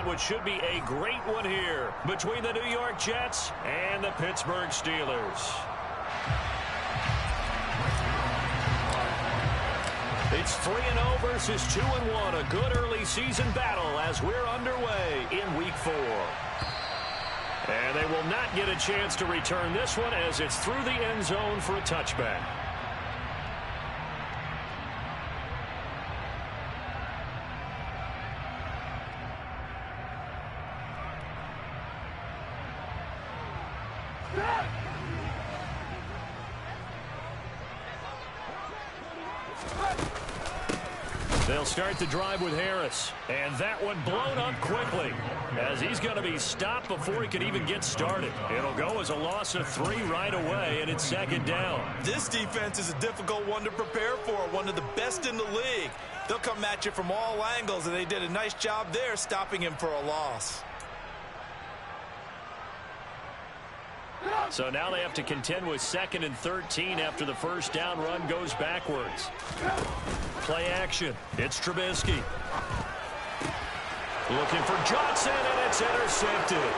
what should be a great one here between the New York Jets and the Pittsburgh Steelers. It's 3-0 versus 2-1, a good early season battle as we're underway in Week 4. And they will not get a chance to return this one as it's through the end zone for a touchback. They'll start the drive with Harris. And that one blown up quickly as he's going to be stopped before he can even get started. It'll go as a loss of 3 right away, and it's 2nd down. This defense is a difficult one to prepare for, one of the best in the league. They'll come at you from all angles, and they did a nice job there stopping him for a loss. So now they have to contend with 2nd and 13 after the first down run goes backwards. Play action. It's Trubisky. Looking for Johnson, and it's intercepted.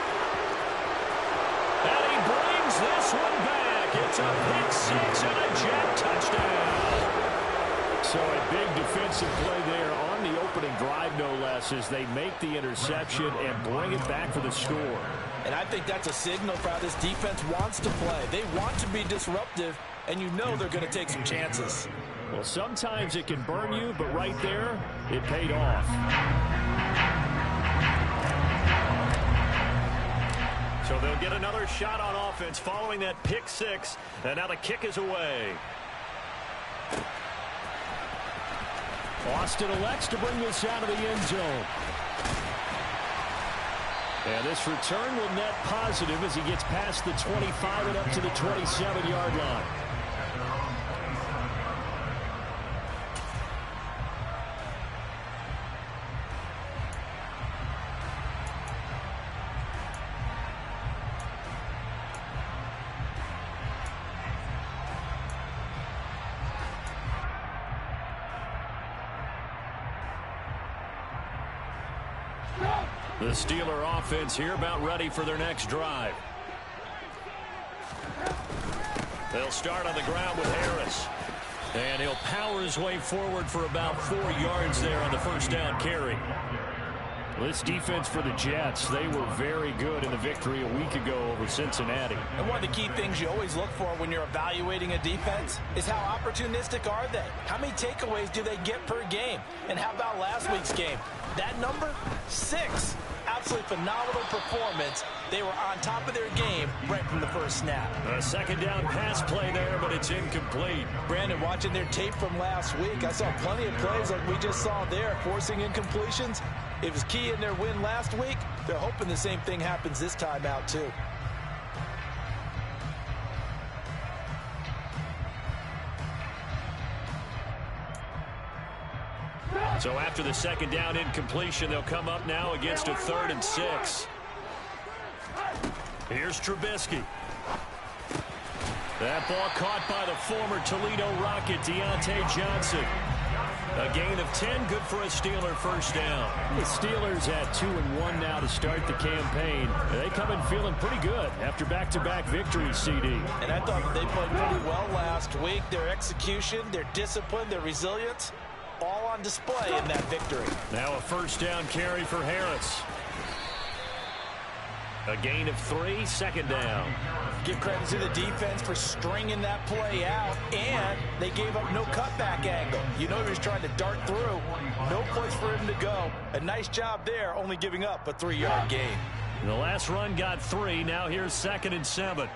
And he brings this one back. It's a pick 6 and a Jet touchdown. So a big defensive play there on the opening drive, no less, as they make the interception and bring it back for the score. And I think that's a signal for how this defense wants to play. They want to be disruptive, and you know they're going to take some chances. Well, sometimes it can burn you, but right there, it paid off. So they'll get another shot on offense following that pick 6, and now the kick is away. Austin elects to bring this out of the end zone. And this return will net positive as he gets past the 25 and up to the 27-yard line. The Steeler offense here about ready for their next drive. They'll start on the ground with Harris. And he'll power his way forward for about 4 yards there on the first down carry. This defense for the Jets, they were very good in the victory a week ago over Cincinnati. And one of the key things you always look for when you're evaluating a defense is how opportunistic are they? How many takeaways do they get per game? And how about last week's game? That number, 6. Absolutely phenomenal performance. They were on top of their game right from the first snap. A 2nd down pass play there, but it's incomplete. Brandon, watching their tape from last week, I saw plenty of plays like we just saw there, forcing incompletions. It was key in their win last week. They're hoping the same thing happens this time out, too. So after the 2nd down incompletion, they'll come up now against a 3rd and 6. Here's Trubisky. That ball caught by the former Toledo Rocket, Deontay Johnson. A gain of 10, good for a Steeler first down. The Steelers at 2-1 now to start the campaign. They come in feeling pretty good after back-to-back victories, CD. And I thought they played pretty well last week. Their execution, their discipline, their resilience, all on display in that victory. Now a first down carry for Harris. A gain of 3, 2nd down. Give credit to the defense for stringing that play out, and they gave up no cutback angle. You know he was trying to dart through. No place for him to go. A nice job there, only giving up a 3-yard gain. The last run got 3. Now here's 2nd and 7.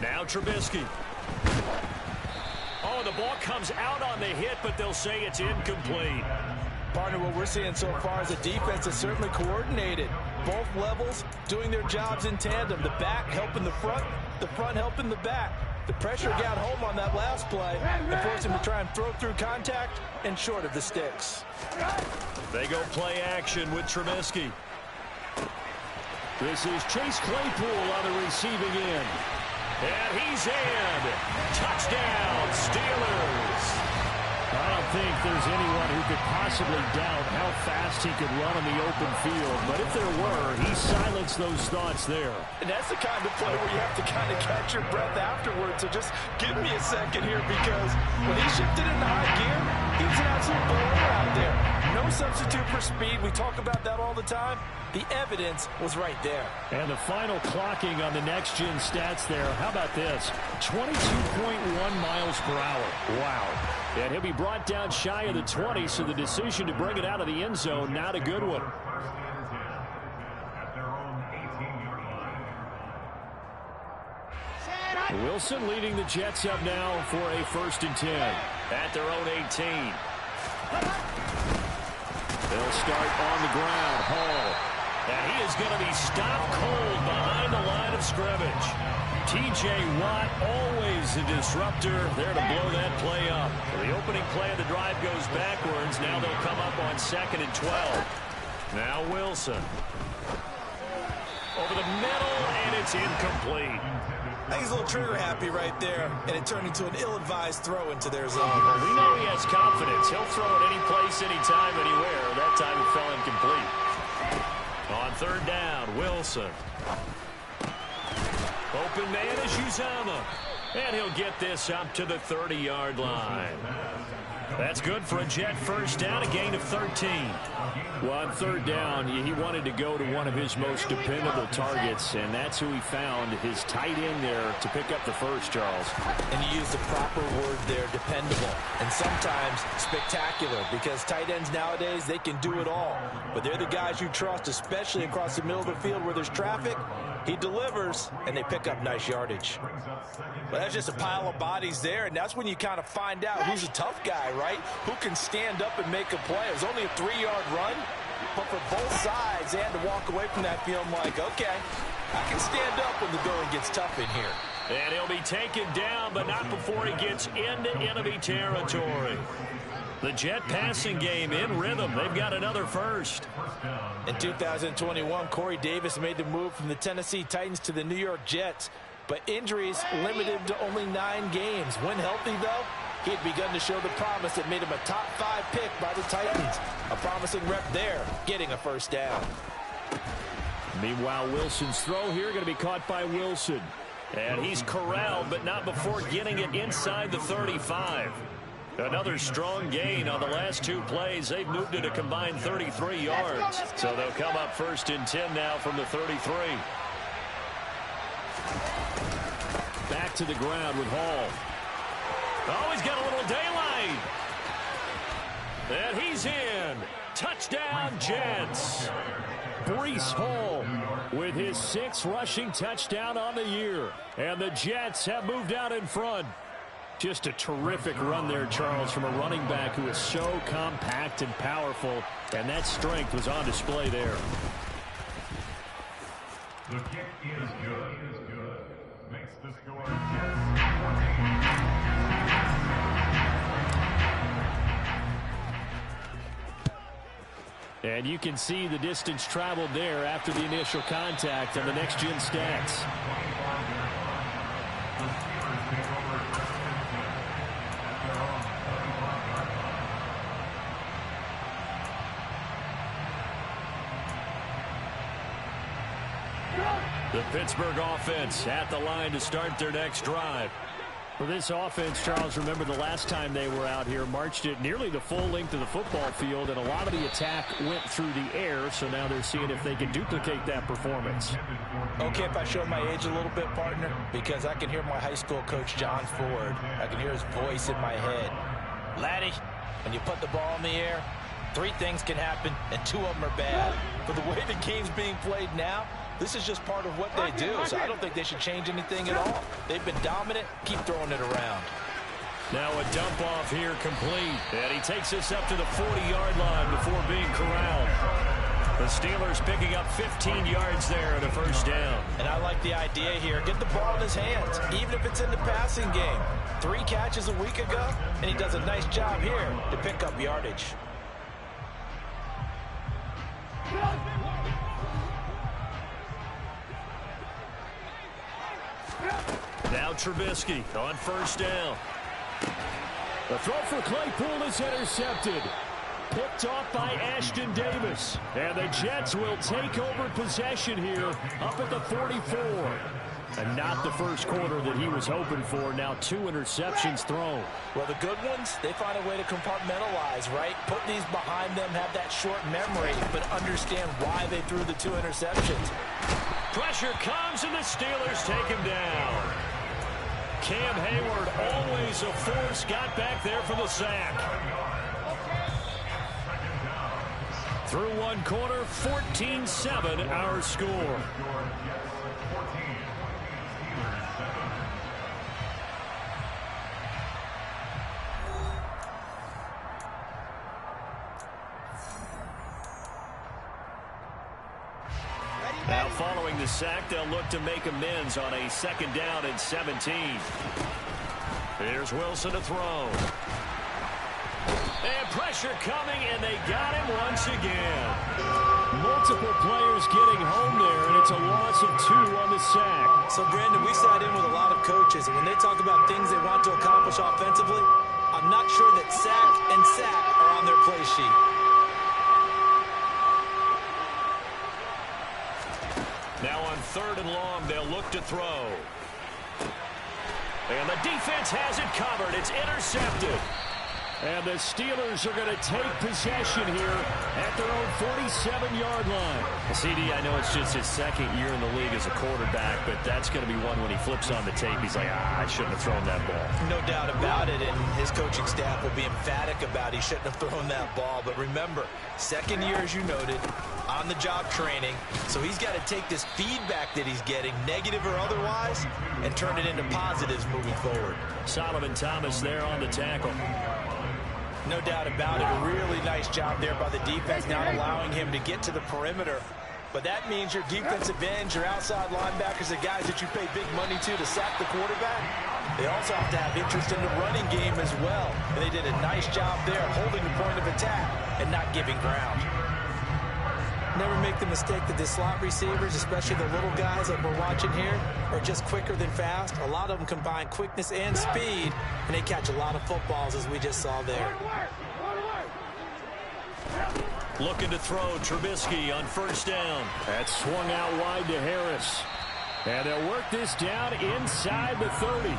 Now Trubisky. Oh, the ball comes out on the hit, but they'll say it's incomplete. Partner, what we're seeing so far is a defense that's certainly coordinated. Both levels doing their jobs in tandem. The back helping the front helping the back. The pressure got home on that last play and forced him to try and throw through contact and short of the sticks. They go play action with Trubisky. This is Chase Claypool on the receiving end. And he's in. Touchdown, Steelers. I don't think there's anyone who could possibly doubt how fast he could run in the open field. But if there were, he silenced those thoughts there. And that's the kind of play where you have to kind of catch your breath afterwards. So just give me a second here, because when he shifted into high gear, he was an absolute blower out there. No substitute for speed. We talk about that all the time. The evidence was right there. And the final clocking on the next-gen stats there. How about this? 22.1 miles per hour. Wow. And he'll be brought down shy of the 20, so the decision to bring it out of the end zone, not a good one. Wilson leading the Jets up now for a 1st and 10 at their own 18. They'll start on the ground. Hall. And he is going to be stopped cold behind the line of scrimmage. T.J. Watt, always a disruptor, there to blow that play up. The opening play of the drive goes backwards. Now they'll come up on 2nd and 12. Now Wilson. Over the middle, and it's incomplete. I think he's a little trigger happy right there, and it turned into an ill-advised throw into their zone. Well, we know he has confidence. He'll throw it any place, anytime, anywhere. That time it fell incomplete. On 3rd down, Wilson. Open man is Uzama. And he'll get this up to the 30-yard line. That's good for a Jet 1st down, a gain of 13. Well, on 3rd down, he wanted to go to one of his most dependable targets, and that's who he found, his tight end there, to pick up the first, Charles. And you use the proper word there, dependable, and sometimes spectacular, because tight ends nowadays, they can do it all. But they're the guys you trust, especially across the middle of the field where there's traffic. He delivers, and they pick up nice yardage. But that's just a pile of bodies there, and that's when you kind of find out who's a tough guy, right? Who can stand up and make a play. It was only a 3-yard run, but for both sides, they had to walk away from that feeling like, okay, I can stand up when the going gets tough in here. And he'll be taken down, but not before he gets into enemy territory. The Jet passing game in rhythm. They've got another first. In 2021, Corey Davis made the move from the Tennessee Titans to the New York Jets, but injuries limited him to only 9 games. When healthy, though, he had begun to show the promise that made him a top 5 pick by the Titans. A promising rep there, getting a 1st down. Meanwhile, Wilson's throw here going to be caught by Wilson. And he's corralled, but not before getting it inside the 35. Another strong gain on the last 2 plays. They've moved it a combined 33 yards. So they'll come up 1st and 10 now from the 33. Back to the ground with Hall. Oh, he's got a little daylight. And he's in. Touchdown, Jets. Breece Hall with his 6th rushing touchdown on the year. And the Jets have moved out in front. Just a terrific run there, Charles, from a running back who is so compact and powerful, and that strength was on display there. The kick is good. Makes the score And you can see the distance traveled there after the initial contact on the next-gen stats. The Pittsburgh offense at the line to start their next drive. For this offense, Charles, remember the last time they were out here, marched it nearly the full length of the football field, and a lot of the attack went through the air, so now they're seeing if they can duplicate that performance. Okay, if I show my age a little bit, partner, because I can hear my high school coach, John Ford. I can hear his voice in my head. Laddie, when you put the ball in the air, 3 things can happen, and 2 of them are bad. For the way the game's being played now, this is just part of what they do, so I don't think they should change anything at all. They've been dominant. Keep throwing it around. Now a dump off here complete. And he takes this up to the 40-yard line before being corralled. The Steelers picking up 15 yards there at a 1st down. And I like the idea here. Get the ball in his hands, even if it's in the passing game. 3 catches a week ago, and he does a nice job here to pick up yardage. Now Trubisky on 1st down. The throw for Claypool is intercepted. Picked off by Ashton Davis. And the Jets will take over possession here up at the 44. And not the first quarter that he was hoping for. Now 2 interceptions thrown. Well, the good ones, they find a way to compartmentalize, right? Put these behind them, have that short memory, but understand why they threw the 2 interceptions. Pressure comes, and the Steelers take him down. Cam Hayward, always a force, got back there for the sack. Through one quarter, 14-7 our score. Now following the sack, they'll look to make amends on a 2nd down and 17. Here's Wilson to throw. And pressure coming, and they got him once again. Multiple players getting home there, and it's a loss of 2 on the sack. So, Brandon, we sat in with a lot of coaches, and when they talk about things they want to accomplish offensively, I'm not sure that sack and sack are on their play sheet. Now on 3rd and long, they'll look to throw. And the defense has it covered. It's intercepted. And the Steelers are going to take possession here at their own 47-yard line. CD, I know it's just his 2nd year in the league as a quarterback, but that's going to be one when he flips on the tape. He's like, I shouldn't have thrown that ball. No doubt about it, and his coaching staff will be emphatic about he shouldn't have thrown that ball. But remember, 2nd year, as you noted, on-the-job training, so he's got to take this feedback that he's getting, negative or otherwise, and turn it into positives moving forward. Solomon Thomas there on the tackle. No doubt about it. A really nice job there by the defense, not allowing him to get to the perimeter. But that means your defensive ends, your outside linebackers, the guys that you pay big money to sack the quarterback, they also have to have interest in the running game as well. And they did a nice job there holding the point of attack and not giving ground. Never make the mistake that the slot receivers, especially the little guys like we're watching here, are just quicker than fast. A lot of them combine quickness and speed, and they catch a lot of footballs, as we just saw there. Looking to throw, Trubisky on 1st down. That's swung out wide to Harris. And they'll work this down inside the 30.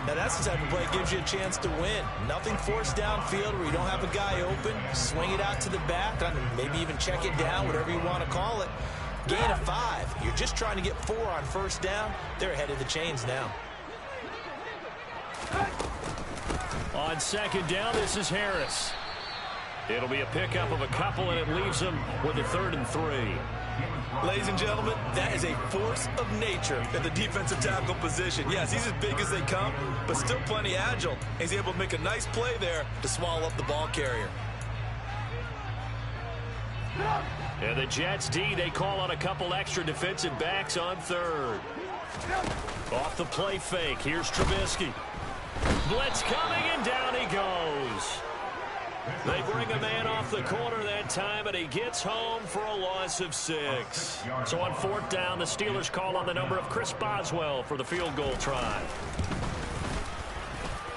Now, that's the type of play that gives you a chance to win. Nothing forced downfield where you don't have a guy open. Swing it out to the back, maybe even check it down, whatever you want to call it. Gain of 5. You're just trying to get 4 on 1st down. They're ahead of the chains now. On 2nd down, this is Harris. It'll be a pickup of a couple, and it leaves them with a 3rd and 3. Ladies and gentlemen, that is a force of nature at the defensive tackle position. Yes, he's as big as they come, but still plenty agile. He's able to make a nice play there to swallow up the ball carrier. And the Jets D, they call on a couple extra defensive backs on 3rd. Off the play fake, here's Trubisky. Blitz coming, and down he goes. They bring a man off the corner that time, and he gets home for a loss of 6. So on 4th down, the Steelers call on the number of Chris Boswell for the field goal try.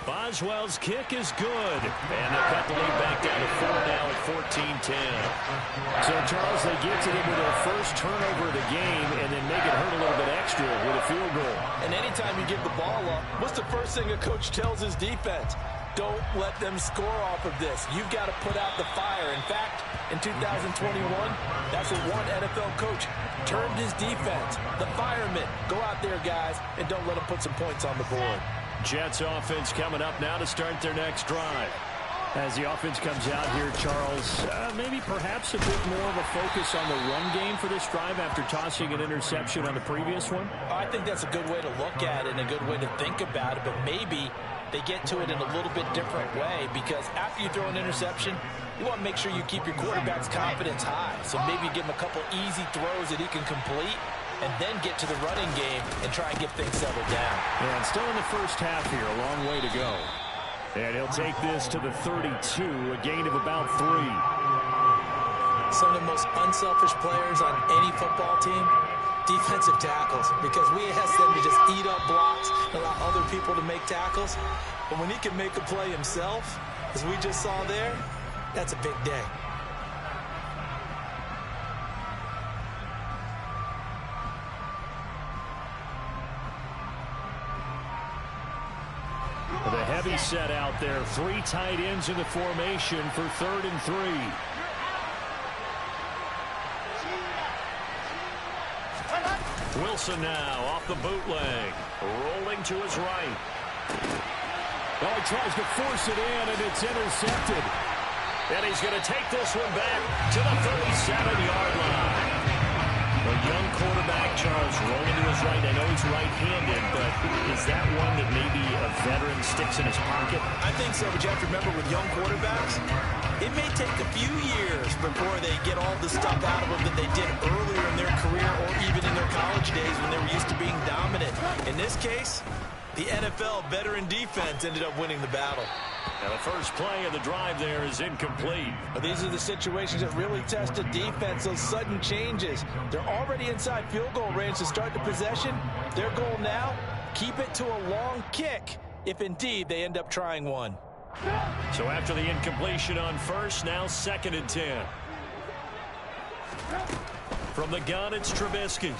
Boswell's kick is good. And they cut the lead back down to 4 now at 14-10. So, Charles, they get to them with their first turnover of the game and then make it hurt a little bit extra with a field goal. And anytime you give the ball up, what's the first thing a coach tells his defense? Don't let them score off of this. You've got to put out the fire. In fact, in 2021, that's what one NFL coach termed his defense. The firemen. Go out there, guys, and don't let them put some points on the board. Jets offense coming up now to start their next drive. As the offense comes out here, Charles, maybe perhaps a bit more of a focus on the run game for this drive after tossing an interception on the previous one? I think that's a good way to look at it and a good way to think about it, but maybe they get to it in a little bit different way, because after you throw an interception, you want to make sure you keep your quarterback's confidence high. So maybe give him a couple easy throws that he can complete, and then get to the running game and try and get things settled down. And still in the first half here, a long way to go. And he'll take this to the 32, a gain of about 3. Some of the most unselfish players on any football team, defensive tackles, because we ask them to just eat up blocks and allow other people to make tackles. But when he can make a play himself, as we just saw there, that's a big day. The heavy set out there. 3 tight ends in the formation for 3rd and 3. Wilson now off the bootleg. Rolling to his right. Oh, he tries to force it in, and it's intercepted. And he's going to take this one back to the 37-yard line. A young quarterback, Charles, rolling to his right. I know he's right-handed, but is that one that maybe a veteran sticks in his pocket? I think so, but you have to remember with young quarterbacks, it may take a few years before they get all the stuff out of them that they did earlier in their career or even in their college days when they were used to being dominant. In this case, the NFL veteran defense ended up winning the battle. And the first play of the drive there is incomplete. But these are the situations that really test a defense, those sudden changes. They're already inside field goal range to start the possession. Their goal now, keep it to a long kick, if indeed they end up trying one. So after the incompletion on first, now 2nd and 10. From the gun, it's Trubisky.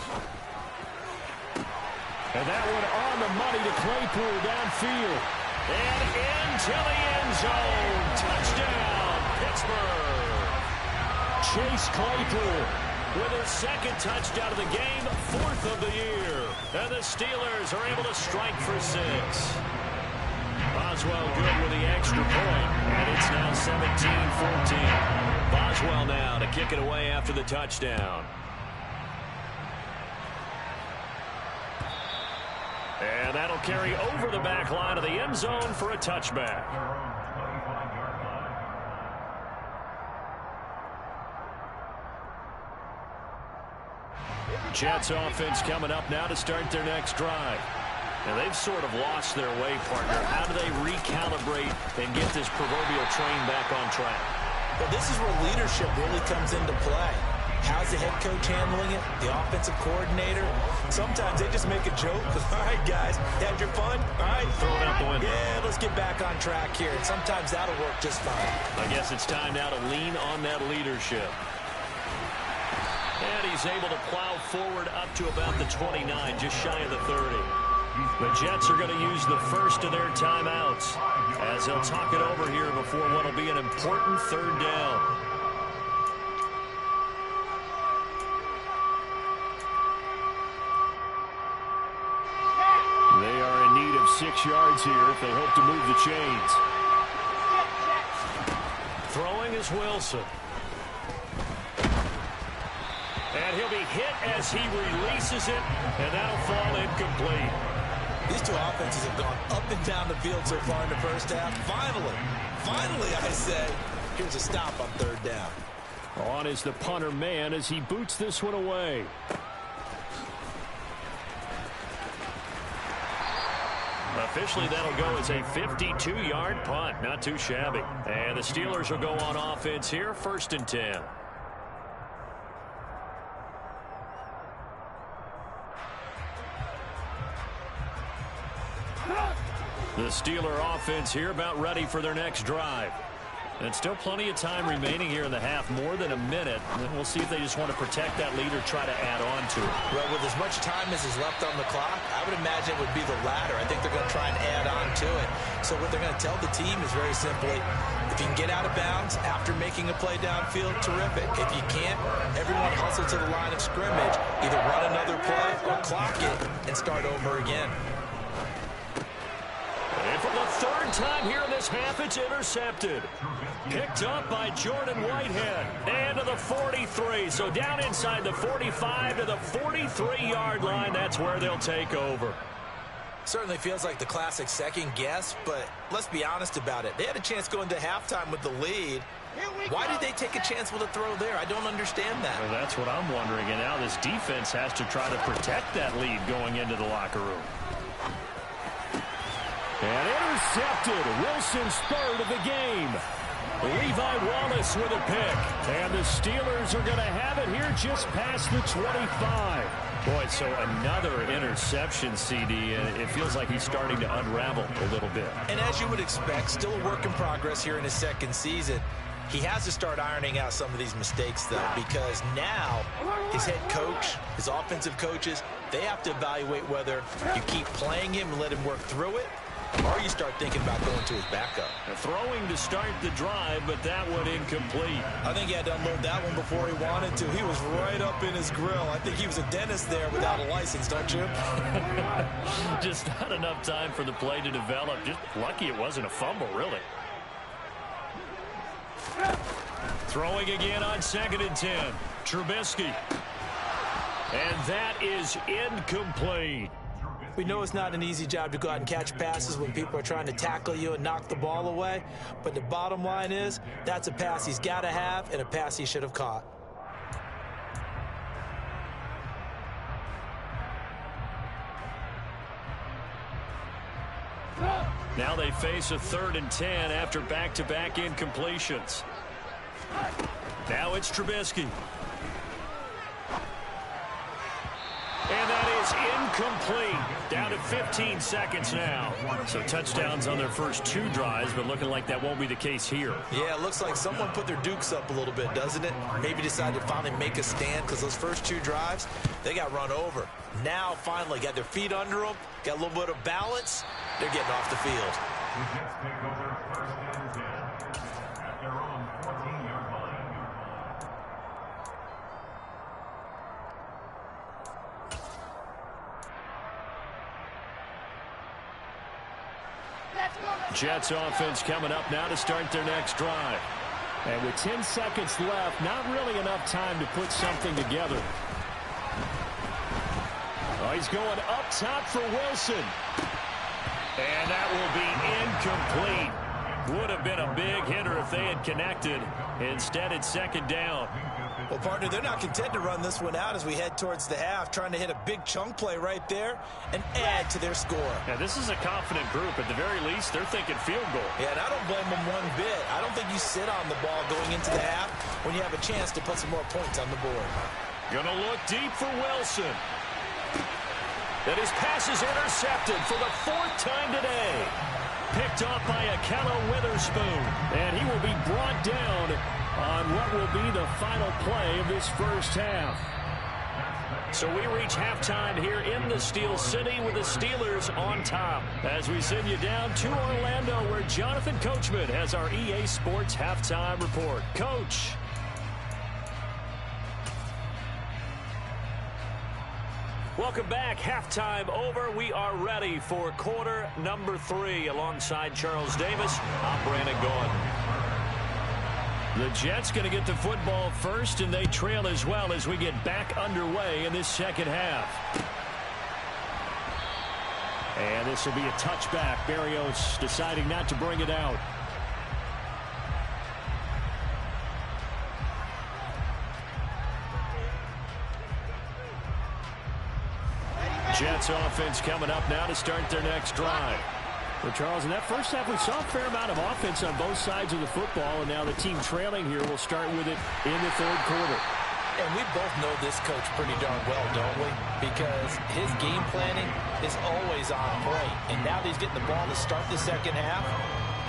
And that one on the money to Claypool downfield. And into the end zone. Touchdown, Pittsburgh. Chase Claypool with his 2nd touchdown of the game, 4th of the year. And the Steelers are able to strike for 6. Boswell good with the extra point. And it's now 17-14. Boswell now to kick it away after the touchdown. And that'll carry over the back line of the end zone for a touchback. Jets offense coming up now to start their next drive. Now they've sort of lost their way, partner. How do they recalibrate and get this proverbial train back on track? Well, this is where leadership really comes into play. How's the head coach handling it? The offensive coordinator? Sometimes they just make a joke. All right, guys, had your fun? All right. Throw it out the window. Yeah, let's get back on track here. And sometimes that'll work just fine. I guess it's time now to lean on that leadership. And he's able to plow forward up to about the 29, just shy of the 30. The Jets are going to use the first of their timeouts as they'll talk it over here before what will be an important 3rd down. They are in need of 6 yards here if they hope to move the chains. Throwing is Wilson. And he'll be hit as he releases it, and that'll fall incomplete. These two offenses have gone up and down the field so far in the first half. Finally, I say, here's a stop on 3rd down. On is the punter man as he boots this one away. Officially, that'll go as a 52-yard punt. Not too shabby. And the Steelers will go on offense here, 1st and 10. The Steeler offense here about ready for their next drive. And still plenty of time remaining here in the half, more than a minute. And we'll see if they just want to protect that lead or try to add on to it. Well, with as much time as is left on the clock, I would imagine it would be the latter. I think they're going to try and add on to it. So what they're going to tell the team is very simply, if you can get out of bounds after making a play downfield, terrific. If you can't, everyone hustle to the line of scrimmage. Either run another play or clock it and start over again. And for the 3rd time here in this half, it's intercepted. Picked up by Jordan Whitehead. And to the 43. So down inside the 45 to the 43-yard line. That's where they'll take over. Certainly feels like the classic second guess, but let's be honest about it. They had a chance going to halftime with the lead. Why did they take a chance with a throw there? I don't understand that. Well, that's what I'm wondering. And now this defense has to try to protect that lead going into the locker room. And intercepted. Wilson's 3rd of the game. Levi Wallace with a pick. And the Steelers are going to have it here just past the 25. Boy, so another interception, CD, and it feels like he's starting to unravel a little bit. And as you would expect, still a work in progress here in his second season. He has to start ironing out some of these mistakes, though, because now his head coach, his offensive coaches, they have to evaluate whether you keep playing him and let him work through it, or you start thinking about going to his backup. Throwing to start the drive, but that one incomplete. I think he had to unload that one before he wanted to. He was right up in his grill. I think he was a dentist there without a license, don't you? Just not enough time for the play to develop. Just lucky it wasn't a fumble, really. Throwing again on 2nd and 10. Trubisky. And that is incomplete. We know it's not an easy job to go out and catch passes when people are trying to tackle you and knock the ball away. But the bottom line is, that's a pass he's got to have and a pass he should have caught. Now they face a 3rd and 10 after back-to-back incompletions. Now it's Trubisky. And that is incomplete. Down to 15 seconds now. So touchdowns on their first 2 drives, but looking like that won't be the case here. Yeah, it looks like someone put their dukes up a little bit, doesn't it? Maybe decided to finally make a stand because those first 2 drives, they got run over. Now, finally, got their feet under them, got a little bit of balance. They're getting off the field. The Jets take over 1st and 10 at their own 14-yard line. Jets offense coming up now to start their next drive. And with 10 seconds left, not really enough time to put something together. Oh, he's going up top for Wilson. And that will be incomplete. Would have been a big hitter if they had connected. Instead, it's 2nd down. Well, partner, they're not content to run this one out as we head towards the half, trying to hit a big chunk play right there and add to their score. Yeah, this is a confident group. At the very least, they're thinking field goal. Yeah, and I don't blame them one bit. I don't think you sit on the ball going into the half when you have a chance to put some more points on the board. Gonna look deep for Wilson. And his pass is intercepted for the 4th time today. Picked off by Akello Witherspoon. And he will be brought down on what will be the final play of this first half. So we reach halftime here in the Steel City with the Steelers on top. As we send you down to Orlando, where Jonathan Coachman has our EA Sports halftime report. Coach. Welcome back. Halftime over. We are ready for quarter number 3 alongside Charles Davis. I'm Brandon Gaudin. The Jets going to get the football first, and they trail as well as we get back underway in this second half. And this will be a touchback. Berrios deciding not to bring it out. Jets offense coming up now to start their next drive. Well, Charles, in that first half, we saw a fair amount of offense on both sides of the football, and now the team trailing here will start with it in the 3rd quarter. And we both know this coach pretty darn well, don't we? Because his game planning is always on point. And now that he's getting the ball to start the second half,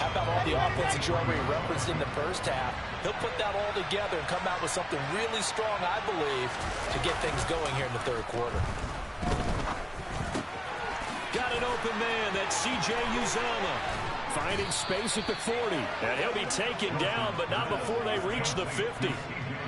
how about all the offense that you already referenced in the first half? He'll put that all together and come out with something really strong, I believe, to get things going here in the 3rd quarter. Got an open man. That's C.J. Uzomah. Finding space at the 40. And he'll be taken down, but not before they reach the 50.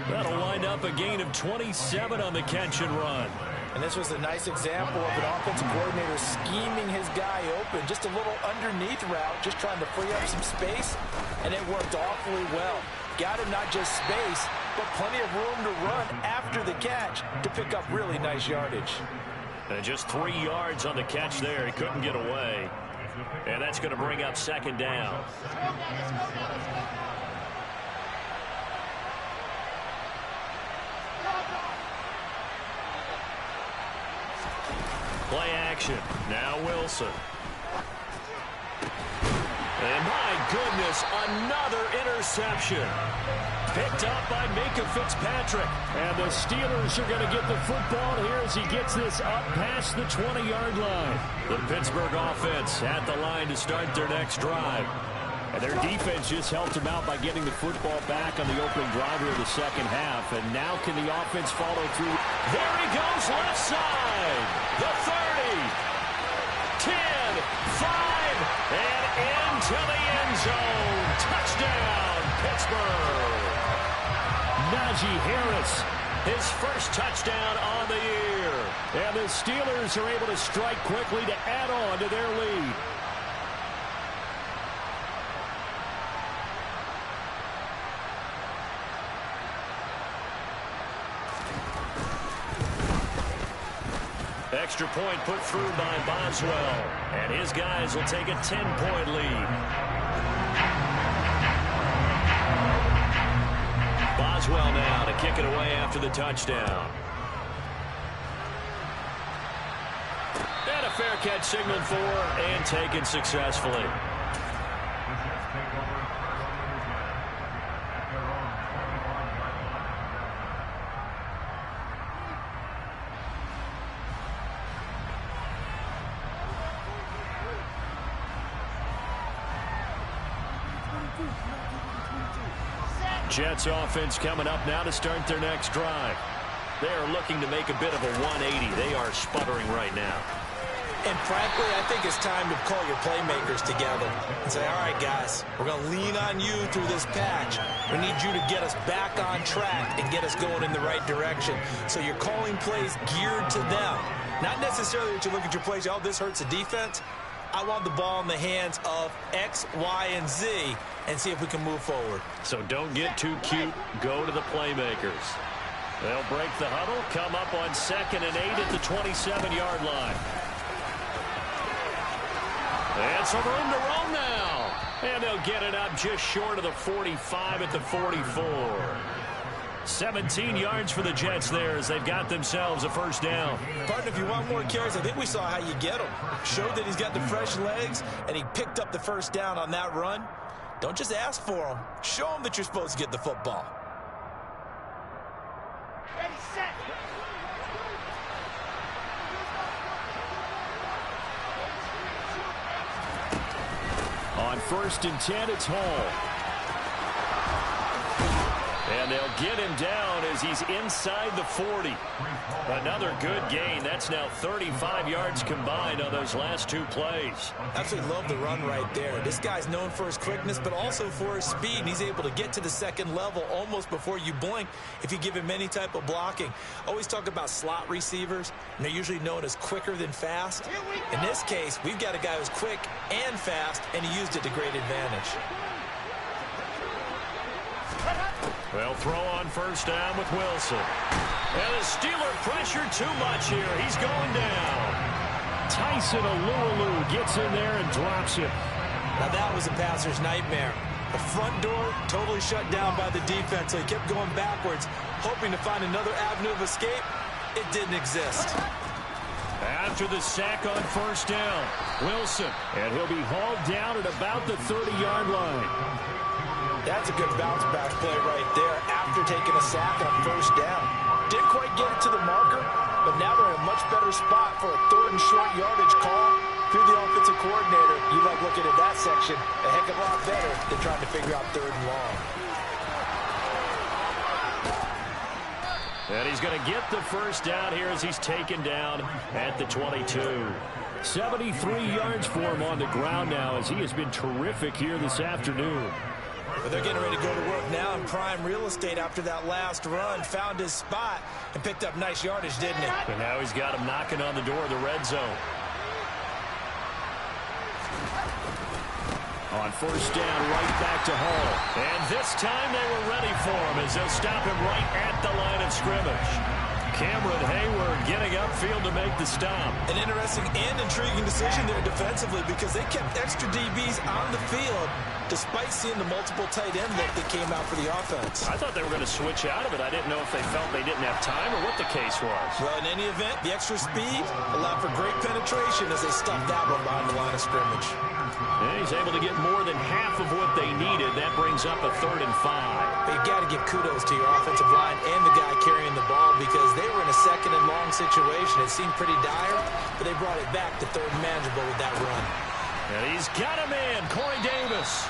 That'll wind up a gain of 27 on the catch and run. And this was a nice example of an offensive coordinator scheming his guy open. Just a little underneath route, just trying to free up some space, and it worked awfully well. Got him not just space, but plenty of room to run after the catch to pick up really nice yardage. And just 3 yards on the catch there. He couldn't get away. And that's going to bring up 2nd down. Play action. Now Wilson. And my goodness, another interception. Picked up by Minka Fitzpatrick. And the Steelers are going to get the football here as he gets this up past the 20-yard line. The Pittsburgh offense at the line to start their next drive. And their defense just helped them out by getting the football back on the opening drive of the second half. And now can the offense follow through? There he goes, left side. The 30, 10, 5, and into the end zone. Touchdown, Pittsburgh. Najee Harris, his first touchdown on the year. And the Steelers are able to strike quickly to add on to their lead. Extra point put through by Boswell. And his guys will take a 10-point lead. Boswell now to kick it away after the touchdown. And a fair catch signaled for and taken successfully. Jets offense coming up now to start their next drive. They are looking to make a bit of a 180. They are sputtering right now. And frankly, I think it's time to call your playmakers together and say, all right, guys, we're going to lean on you through this patch. We need you to get us back on track and get us going in the right direction. So you're calling plays geared to them. Not necessarily that you look at your plays, oh, this hurts the defense. I want the ball in the hands of X, Y, and Z and see if we can move forward. So don't get too cute. Go to the playmakers. They'll break the huddle, come up on 2nd and 8 at the 27-yard line. And some room to roam now. And they'll get it up just short of the 45 at the 44. 17 yards for the Jets there as they've got themselves a first down. Partner, if you want more carries, I think we saw how you get him. Showed that he's got the fresh legs, and he picked up the first down on that run. Don't just ask for him. Show him that you're supposed to get the football. Ready, set. On 1st and 10, it's Hall. And they'll get him down as he's inside the 40. Another good gain. That's now 35 yards combined on those last two plays. Absolutely love the run right there. This guy's known for his quickness, but also for his speed. And he's able to get to the second level almost before you blink if you give him any type of blocking. Always talk about slot receivers, and they're usually known as quicker than fast. In this case, we've got a guy who's quick and fast, and he used it to great advantage. They'll throw on first down with Wilson. And the Steeler pressure too much here. He's going down. Tyson Alualu gets in there and drops him. Now that was a passer's nightmare. The front door totally shut down by the defense, so he kept going backwards, hoping to find another avenue of escape. It didn't exist. After the sack on first down, Wilson. And he'll be hauled down at about the 30-yard line. That's a good bounce back play right there after taking a sack on first down. Didn't quite get it to the marker, but now they're in a much better spot for a 3rd and short yardage call through the offensive coordinator. You like looking at that section a heck of a lot better than trying to figure out 3rd and long. And he's going to get the first down here as he's taken down at the 22. 73 yards for him on the ground now as he has been terrific here this afternoon. But they're getting ready to go to work now in prime real estate after that last run. Found his spot and picked up nice yardage, didn't he? And now he's got him knocking on the door of the red zone. On first down, right back to Hall. And this time they were ready for him as they'll stop him right at the line of scrimmage. Cameron Hayward getting upfield to make the stop. An interesting and intriguing decision there defensively because they kept extra DBs on the field despite seeing the multiple tight end look that came out for the offense. I thought they were going to switch out of it. I didn't know if they felt they didn't have time or what the case was. Well, in any event, the extra speed allowed for great penetration as they stuffed that one behind the line of scrimmage. And he's able to get more than half of what they needed. That brings up a 3rd and 5. But you got to give kudos to your offensive line and the guy carrying the ball because they were in a 2nd and long situation. It seemed pretty dire, but they brought it back to 3rd and manageable with that run. And he's got a man, Corey Davis.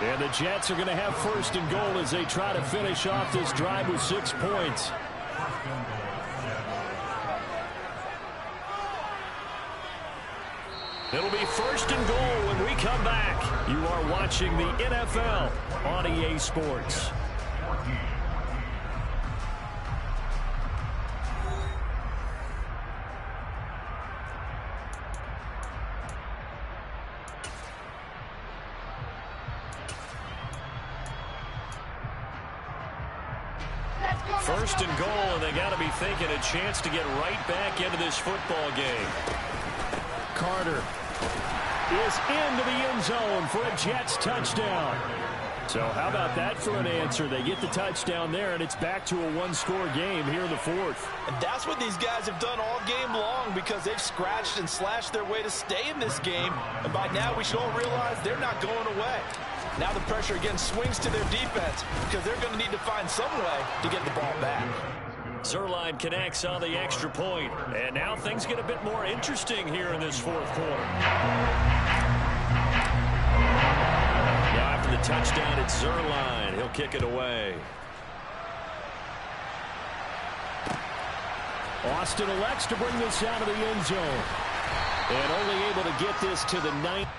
And the Jets are going to have 1st and goal as they try to finish off this drive with 6 points. It'll be 1st and goal when we come back. You are watching the NFL on EA Sports. First and goal, and they got to be thinking a chance to get right back into this football game. Carter is into the end zone for a Jets touchdown. So how about that for an answer? They get the touchdown there, and it's back to a 1-score game here in the 4th. And that's what these guys have done all game long because they've scratched and slashed their way to stay in this game. And by now, we should all realize they're not going away. Now the pressure again swings to their defense because they're going to need to find some way to get the ball back. Zerline connects on the extra point. And now things get a bit more interesting here in this 4th quarter. Now after the touchdown, it's Zerline. He'll kick it away. Austin elects to bring this out of the end zone. And only able to get this to the 9th.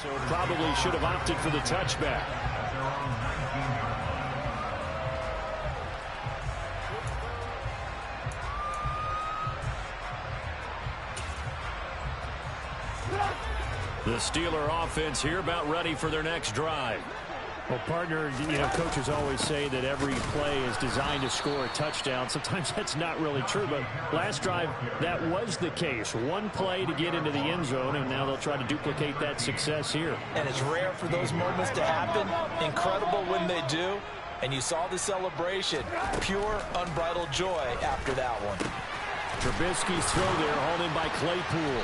So probably should have opted for the touchback. The Steeler offense here about ready for their next drive. Well, partner, coaches always say that every play is designed to score a touchdown. Sometimes that's not really true, but last drive, that was the case. One play to get into the end zone, and now they'll try to duplicate that success here. And it's rare for those moments to happen. Incredible when they do. And you saw the celebration. Pure, unbridled joy after that one. Trubisky's throw there, hauled in by Claypool.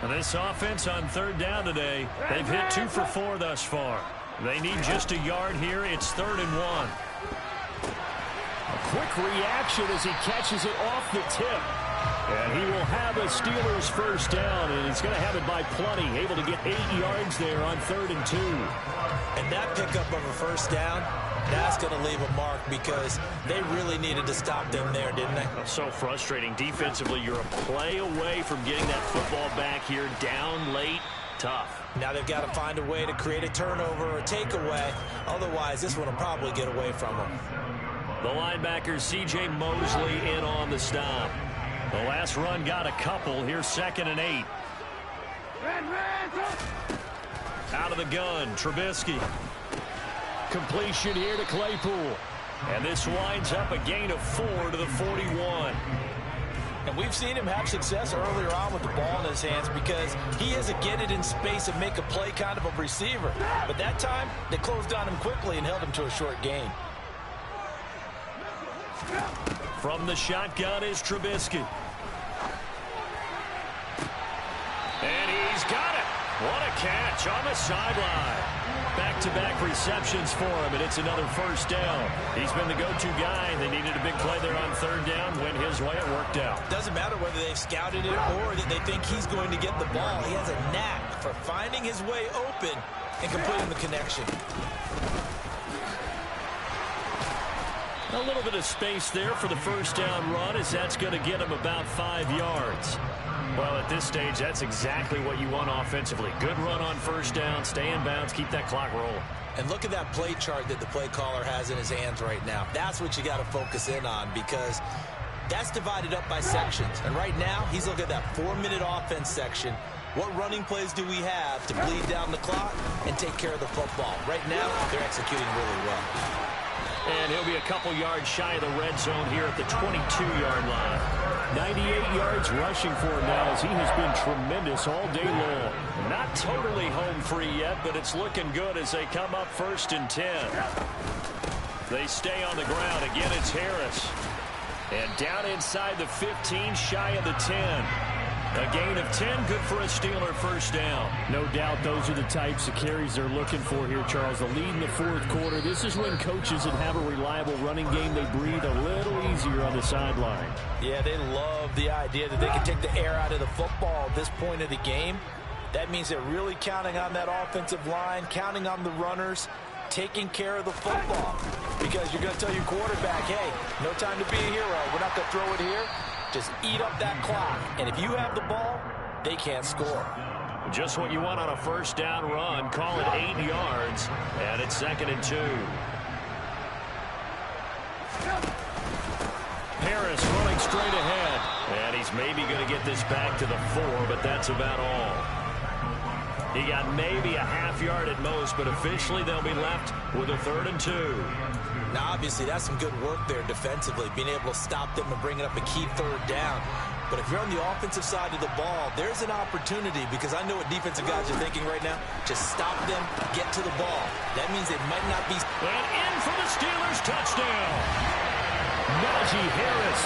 This offense on 3rd down today, they've hit 2 for 4 thus far. They need just a yard here. It's 3rd and 1. A quick reaction as he catches it off the tip. And he will have a Steelers 1st down, and he's going to have it by plenty. Able to get 8 yards there on 3rd and 2. And that pickup of a 1st down, that's going to leave a mark because they really needed to stop them there, didn't they? So frustrating. Defensively, you're a play away from getting that football back here. Down late, tough. Now they've got to find a way to create a turnover or a takeaway. Otherwise, this one will probably get away from them. The linebacker, C.J. Mosley, in on the stop. The last run got a couple. Here's 2nd and 8. Out of the gun, Trubisky. Completion here to Claypool. And this winds up a gain of 4 to the 41. And we've seen him have success earlier on with the ball in his hands because he is a get it in space and make a play kind of a receiver. But that time, they closed on him quickly and held him to a short gain. From the shotgun is Trubisky. And he's got it. What a catch on the sideline. back-to-back receptions for him, and it's another first down. He's been the go-to guy. They needed a big play there on third down. Went his way. It worked out. Doesn't matter whether they've scouted it or that they think he's going to get the ball. He has a knack for finding his way open and completing the connection. A little bit of space there for the first down run, as that's going to get him about 5 yards. Well, at this stage, that's exactly what you want offensively. Good run on first down, stay in bounds, keep that clock rolling. And look at that play chart that the play caller has in his hands right now. That's what you got to focus in on, because that's divided up by sections. And right now, he's looking at that 4-minute offense section. What running plays do we have to bleed down the clock and take care of the football? Right now, they're executing really well. And he'll be a couple yards shy of the red zone here at the 22-yard line. 98 yards rushing for him now, as he has been tremendous all day long. Not totally home free yet, but it's looking good as they come up 1st and 10. They stay on the ground. Again, it's Harris. And down inside the 15, shy of the 10. A gain of 10, good for a Steeler first down. No doubt those are the types of carries they're looking for here, Charles. The lead in the fourth quarter. This is when coaches that have a reliable running game, they breathe a little easier on the sideline. Yeah, they love the idea that they can take the air out of the football at this point of the game. That means they're really counting on that offensive line, counting on the runners, taking care of the football. Because you're going to tell your quarterback, hey, no time to be a hero. We're not going to throw it here. Just eat up that clock. And if you have the ball, they can't score. Just what you want on a first down run. Call it 8 yards. And it's 2nd and 2. Harris running straight ahead. And he's maybe going to get this back to the 4, but that's about all. He got maybe a half yard at most, but officially they'll be left with a 3rd and 2. Now, obviously, that's some good work there defensively, being able to stop them and bringing up a key 3rd down. But if you're on the offensive side of the ball, there's an opportunity, because I know what defensive guys are thinking right now. Just stop them, get to the ball. That means it might not be... And in for the Steelers, touchdown. Najee Harris.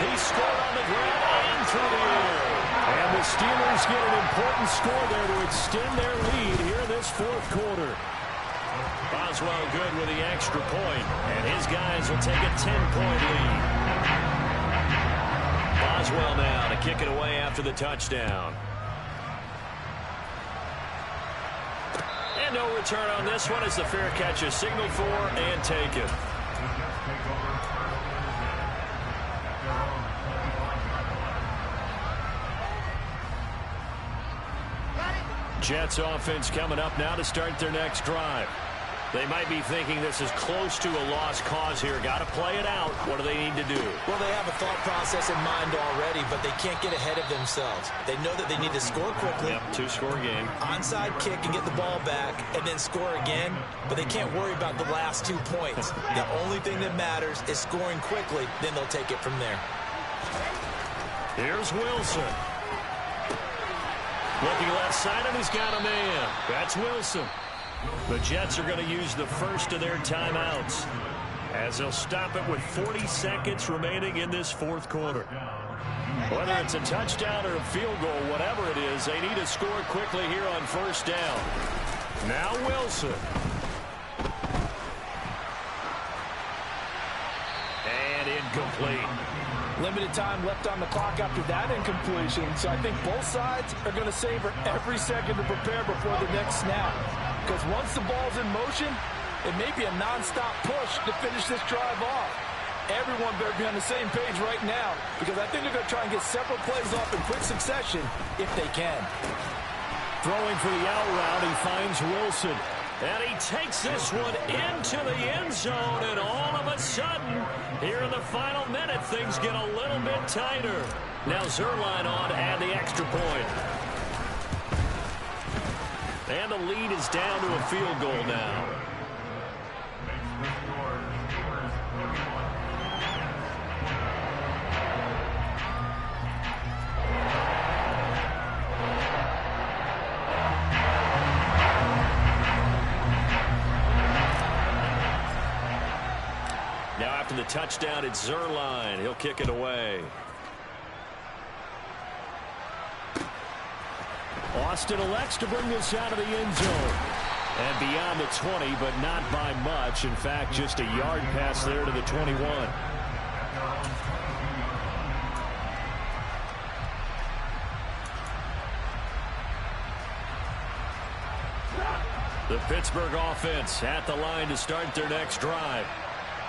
He scored on the ground and through the air. And the Steelers get an important score there to extend their lead here in this fourth quarter. Boswell good with the extra point, and his guys will take a 10-point lead. Boswell now to kick it away after the touchdown. And no return on this one as the fair catch is signaled for and taken. Jets offense coming up now to start their next drive. They might be thinking this is close to a lost cause here. Got to play it out. What do they need to do? Well, they have a thought process in mind already, but they can't get ahead of themselves. They know that they need to score quickly. Yep, 2-score game. Onside kick and get the ball back and then score again, but they can't worry about the last 2 points. The only thing that matters is scoring quickly, then they'll take it from there. Here's Wilson. Looking left side, and he's got a man. That's Wilson. The Jets are going to use the first of their timeouts, as they'll stop it with 40 seconds remaining in this fourth quarter. Whether it's a touchdown or a field goal, whatever it is, they need to score quickly here on first down. Now Wilson. And incomplete. Limited time left on the clock after that incompletion, so I think both sides are going to savor every second to prepare before the next snap. Because once the ball's in motion, it may be a nonstop push to finish this drive off. Everyone better be on the same page right now, because I think they're going to try and get several plays off in quick succession if they can. Throwing for the out route, he finds Wilson. And he takes this one into the end zone, and all of a sudden, here in the final minute, things get a little bit tighter. Now Zerline on to add the extra point. And the lead is down to a field goal now. Now after the touchdown, it's Zerline. He'll kick it away. Austin elects to bring this out of the end zone. And beyond the 20, but not by much. In fact, just a yard pass there to the 21. The Pittsburgh offense at the line to start their next drive.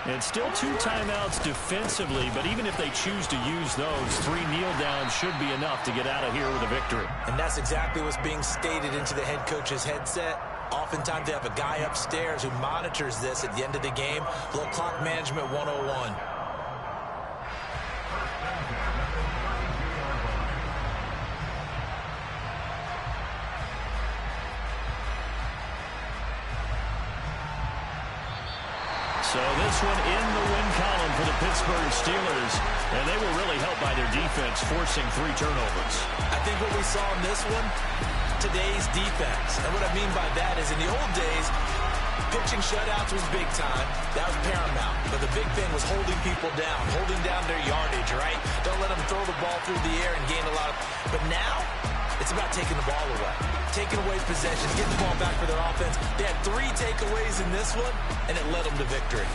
And still 2 timeouts defensively, but even if they choose to use those, 3 kneel downs should be enough to get out of here with a victory. And that's exactly what's being stated into the head coach's headset. Oftentimes they have a guy upstairs who monitors this at the end of the game. A little clock management 101. So this one in the win column for the Pittsburgh Steelers, and they were really helped by their defense, forcing 3 turnovers. I think what we saw in this one, today's defense. And what I mean by that is in the old days, pitching shutouts was big time. That was paramount. But the big thing was holding people down, holding down their yardage, right? Don't let them throw the ball through the air and gain a lot of... But now, it's about taking the ball away. Taking away possessions, getting the ball back for their offense. They had 3 takeaways in this one, and it led them to victory.